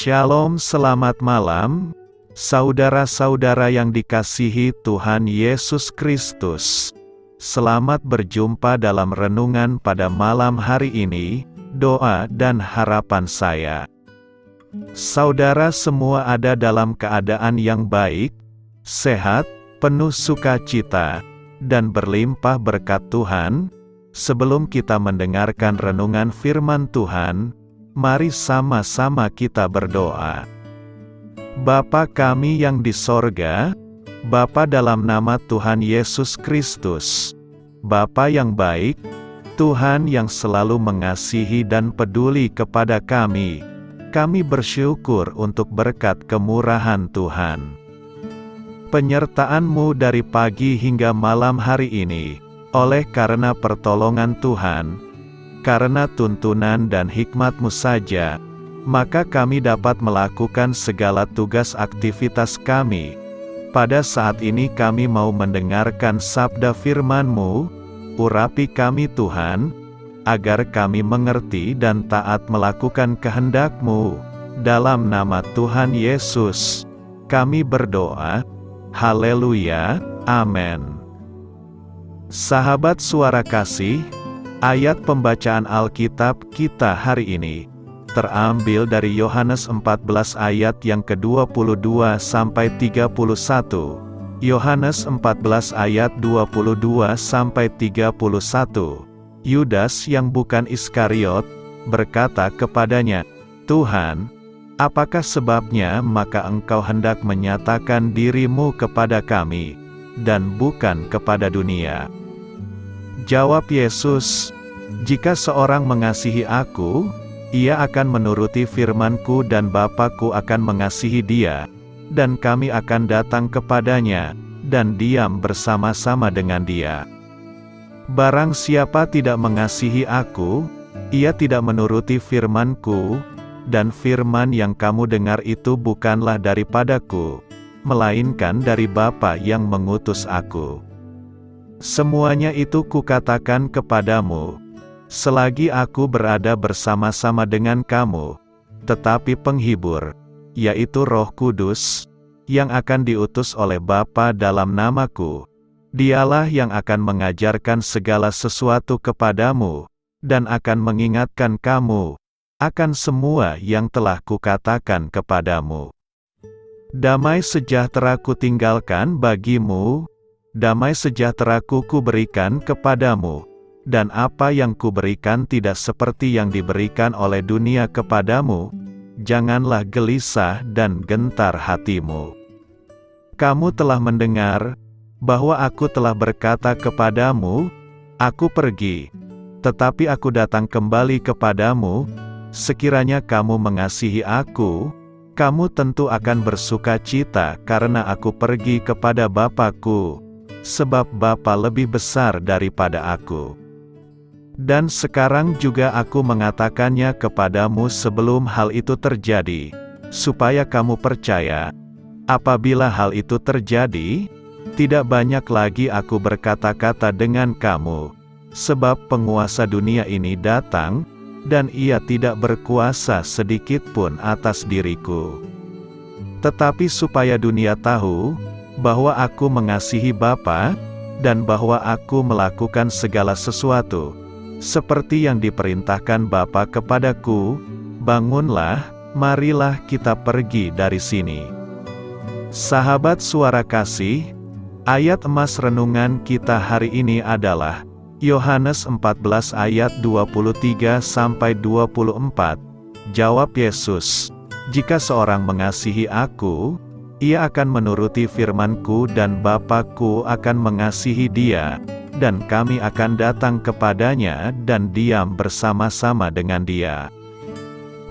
Shalom, selamat malam, saudara-saudara yang dikasihi Tuhan Yesus Kristus. Selamat berjumpa dalam renungan pada malam hari ini. Doa dan harapan saya, saudara semua ada dalam keadaan yang baik, sehat, penuh sukacita, dan berlimpah berkat Tuhan. Sebelum kita mendengarkan renungan firman Tuhan, mari sama-sama kita berdoa. Bapa kami yang di sorga, Bapa dalam nama Tuhan Yesus Kristus, Bapa yang baik, Tuhan yang selalu mengasihi dan peduli kepada kami bersyukur untuk berkat kemurahan Tuhan. Penyertaan-Mu dari pagi hingga malam hari ini, oleh karena pertolongan Tuhan, karena tuntunan dan hikmat-Mu saja, maka kami dapat melakukan segala tugas aktivitas kami. Pada saat ini kami mau mendengarkan sabda firman-Mu, urapi kami Tuhan, agar kami mengerti dan taat melakukan kehendak-Mu. Dalam nama Tuhan Yesus, kami berdoa. Haleluya, amin. Sahabat suara kasih, ayat pembacaan Alkitab kita hari ini terambil dari Yohanes 14 ayat yang ke-22 sampai 31. Yohanes 14 ayat 22 sampai 31. Yudas yang bukan Iskariot berkata kepadanya, "Tuhan, apakah sebabnya maka Engkau hendak menyatakan diri-Mu kepada kami, dan bukan kepada dunia?" Jawab Yesus, "Jika seorang mengasihi Aku, ia akan menuruti firman-Ku dan Bapa-Ku akan mengasihi dia, dan kami akan datang kepadanya, dan diam bersama-sama dengan dia. Barang siapa tidak mengasihi Aku, ia tidak menuruti firman-Ku, dan firman yang kamu dengar itu bukanlah daripadaku, melainkan dari Bapa yang mengutus Aku. Semuanya itu kukatakan kepadamu, selagi Aku berada bersama-sama dengan kamu. Tetapi penghibur, yaitu Roh Kudus, yang akan diutus oleh Bapa dalam namaku, Dialah yang akan mengajarkan segala sesuatu kepadamu, dan akan mengingatkan kamu akan semua yang telah kukatakan kepadamu. Damai sejahtera kutinggalkan bagimu, damai sejahtera-Ku kuberikan kepadamu, dan apa yang kuberikan tidak seperti yang diberikan oleh dunia kepadamu. Janganlah gelisah dan gentar hatimu. Kamu telah mendengar bahwa Aku telah berkata kepadamu, Aku pergi, tetapi Aku datang kembali kepadamu. Sekiranya kamu mengasihi Aku, kamu tentu akan bersukacita karena Aku pergi kepada Bapa-Ku, sebab Bapa lebih besar daripada Aku. Dan sekarang juga Aku mengatakannya kepadamu sebelum hal itu terjadi, supaya kamu percaya. Apabila hal itu terjadi, tidak banyak lagi Aku berkata-kata dengan kamu, sebab penguasa dunia ini datang, dan ia tidak berkuasa sedikit pun atas diriku. Tetapi supaya dunia tahu bahwa Aku mengasihi Bapa, dan bahwa Aku melakukan segala sesuatu seperti yang diperintahkan Bapa kepadaku, bangunlah, marilah kita pergi dari sini." Sahabat suara kasih, ayat emas renungan kita hari ini adalah Yohanes 14 ayat 23 sampai 24. Jawab Yesus, "Jika seorang mengasihi Aku, ia akan menuruti firman-Ku dan Bapa-Ku akan mengasihi dia, dan kami akan datang kepadanya dan diam bersama-sama dengan dia.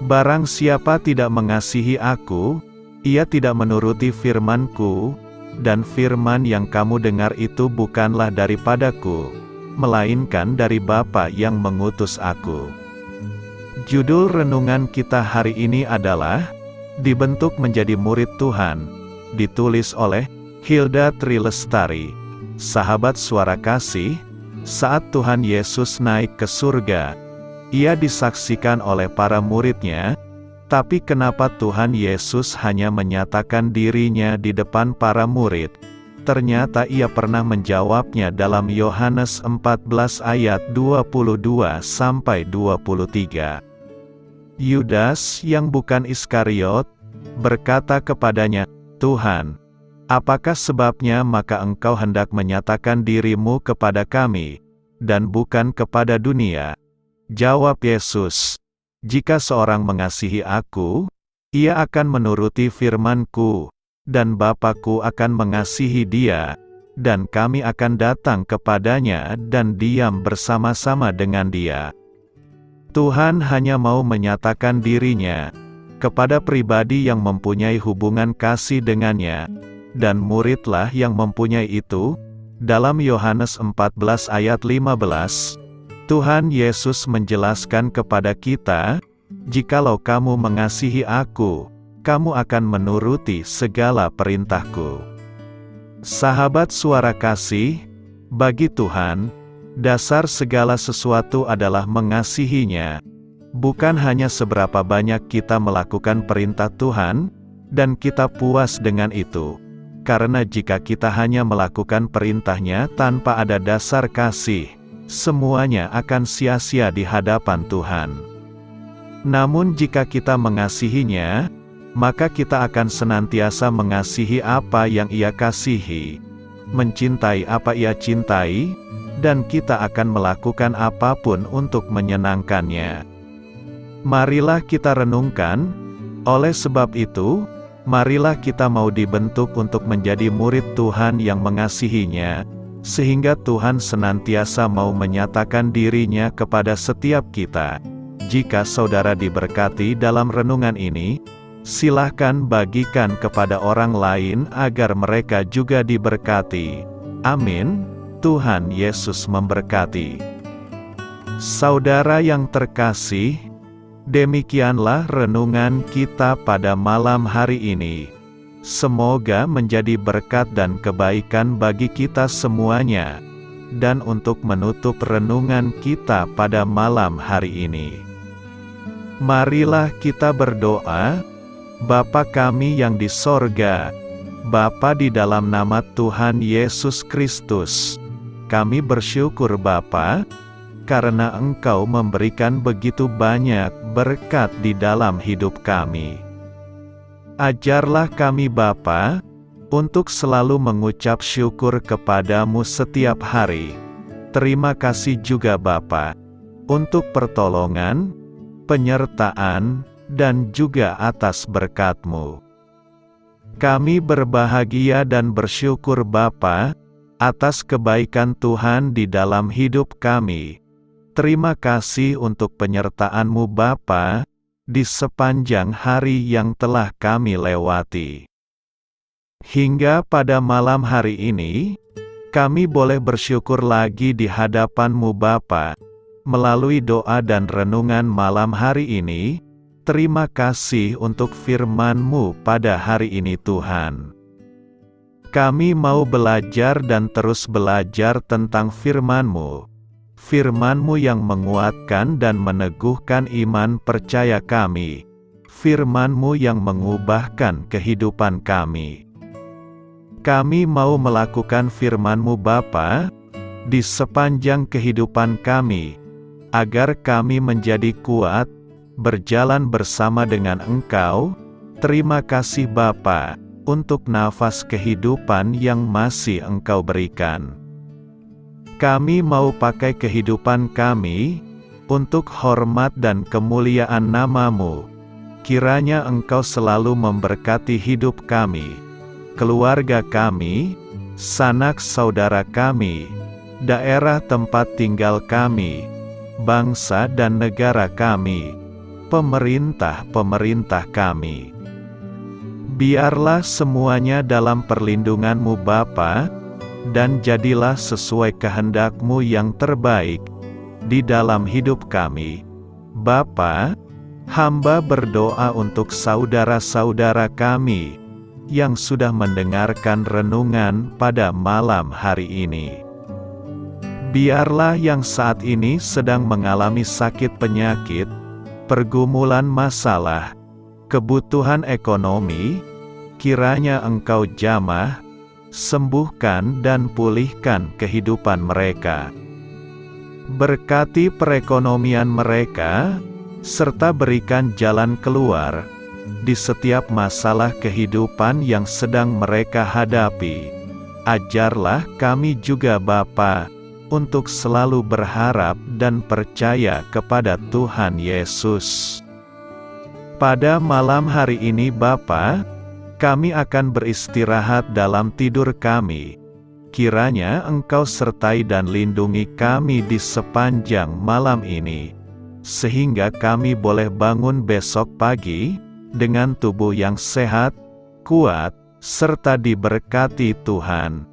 Barang siapa tidak mengasihi Aku, ia tidak menuruti firman-Ku, dan firman yang kamu dengar itu bukanlah daripadaku, melainkan dari Bapa yang mengutus Aku." Judul renungan kita hari ini adalah Dibentuk Menjadi Murid Tuhan, ditulis oleh Hilda Trilestari. Sahabat suara kasih, saat Tuhan Yesus naik ke surga, Ia disaksikan oleh para murid-Nya Tapi kenapa Tuhan Yesus hanya menyatakan dirinya di depan para murid? Ternyata ia pernah menjawabnya dalam Yohanes 14 ayat 22-23. Yudas yang bukan Iskariot, berkata kepadanya, "Tuhan, apakah sebabnya maka engkau hendak menyatakan dirimu kepada kami, dan bukan kepada dunia?" Jawab Yesus, "Jika seorang mengasihi aku, ia akan menuruti firman-Ku, dan Bapa-Ku akan mengasihi dia, dan kami akan datang kepadanya dan diam bersama-sama dengan dia." Tuhan hanya mau menyatakan dirinya kepada pribadi yang mempunyai hubungan kasih dengannya, dan muridlah yang mempunyai itu. Dalam Yohanes 14 ayat 15, Tuhan Yesus menjelaskan kepada kita, "Jikalau kamu mengasihi aku, kamu akan menuruti segala perintahku." Sahabat suara kasih, bagi Tuhan, dasar segala sesuatu adalah mengasihinya. Bukan hanya seberapa banyak kita melakukan perintah Tuhan, dan kita puas dengan itu. Karena jika kita hanya melakukan perintahnya tanpa ada dasar kasih, semuanya akan sia-sia di hadapan Tuhan. Namun jika kita mengasihinya, maka kita akan senantiasa mengasihi apa yang Ia kasihi, mencintai apa Ia cintai, dan kita akan melakukan apapun untuk menyenangkannya. Marilah kita renungkan, oleh sebab itu, marilah kita mau dibentuk untuk menjadi murid Tuhan yang mengasihinya, sehingga Tuhan senantiasa mau menyatakan dirinya kepada setiap kita. Jika saudara diberkati dalam renungan ini, silahkan bagikan kepada orang lain agar mereka juga diberkati. Amin. Tuhan Yesus memberkati. Saudara yang terkasih, demikianlah renungan kita pada malam hari ini. Semoga menjadi berkat dan kebaikan bagi kita semuanya. Dan untuk menutup renungan kita pada malam hari ini, marilah kita berdoa. Bapa kami yang di sorga, Bapa, di dalam nama Tuhan Yesus Kristus, kami bersyukur Bapa, karena Engkau memberikan begitu banyak berkat di dalam hidup kami. Ajarlah kami Bapa, untuk selalu mengucap syukur kepadamu setiap hari. Terima kasih juga Bapa, untuk pertolongan, penyertaan, dan juga atas berkat-Mu. Kami berbahagia dan bersyukur Bapa, atas kebaikan Tuhan di dalam hidup kami. Terima kasih untuk penyertaan-Mu Bapa, di sepanjang hari yang telah kami lewati. Hingga pada malam hari ini, kami boleh bersyukur lagi di hadapan-Mu Bapa, melalui doa dan renungan malam hari ini. Terima kasih untuk firman-Mu pada hari ini Tuhan. Kami mau belajar dan terus belajar tentang firman-Mu. Firman-Mu yang menguatkan dan meneguhkan iman percaya kami. Firman-Mu yang mengubahkan kehidupan kami. Kami mau melakukan firman-Mu Bapa, di sepanjang kehidupan kami, agar kami menjadi kuat, berjalan bersama dengan Engkau. Terima kasih Bapa, untuk nafas kehidupan yang masih Engkau berikan. Kami mau pakai kehidupan kami, untuk hormat dan kemuliaan nama-Mu. Kiranya Engkau selalu memberkati hidup kami, keluarga kami, sanak saudara kami, daerah tempat tinggal kami, bangsa dan negara kami, pemerintah-pemerintah kami. Biarlah semuanya dalam perlindungan-Mu Bapa, dan jadilah sesuai kehendak-Mu yang terbaik, di dalam hidup kami. Bapa, hamba berdoa untuk saudara-saudara kami, yang sudah mendengarkan renungan pada malam hari ini. Biarlah yang saat ini sedang mengalami sakit penyakit, pergumulan masalah, kebutuhan ekonomi, kiranya Engkau jamah, sembuhkan dan pulihkan kehidupan mereka. Berkati perekonomian mereka, serta berikan jalan keluar di setiap masalah kehidupan yang sedang mereka hadapi. Ajarlah kami juga Bapa, untuk selalu berharap dan percaya kepada Tuhan Yesus. Pada malam hari ini Bapa, kami akan beristirahat dalam tidur kami. Kiranya Engkau sertai dan lindungi kami di sepanjang malam ini, sehingga kami boleh bangun besok pagi dengan tubuh yang sehat, kuat, serta diberkati Tuhan.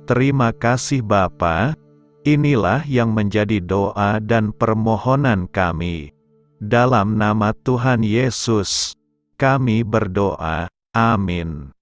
Terima kasih Bapa. Inilah yang menjadi doa dan permohonan kami. Dalam nama Tuhan Yesus, kami berdoa. Amin.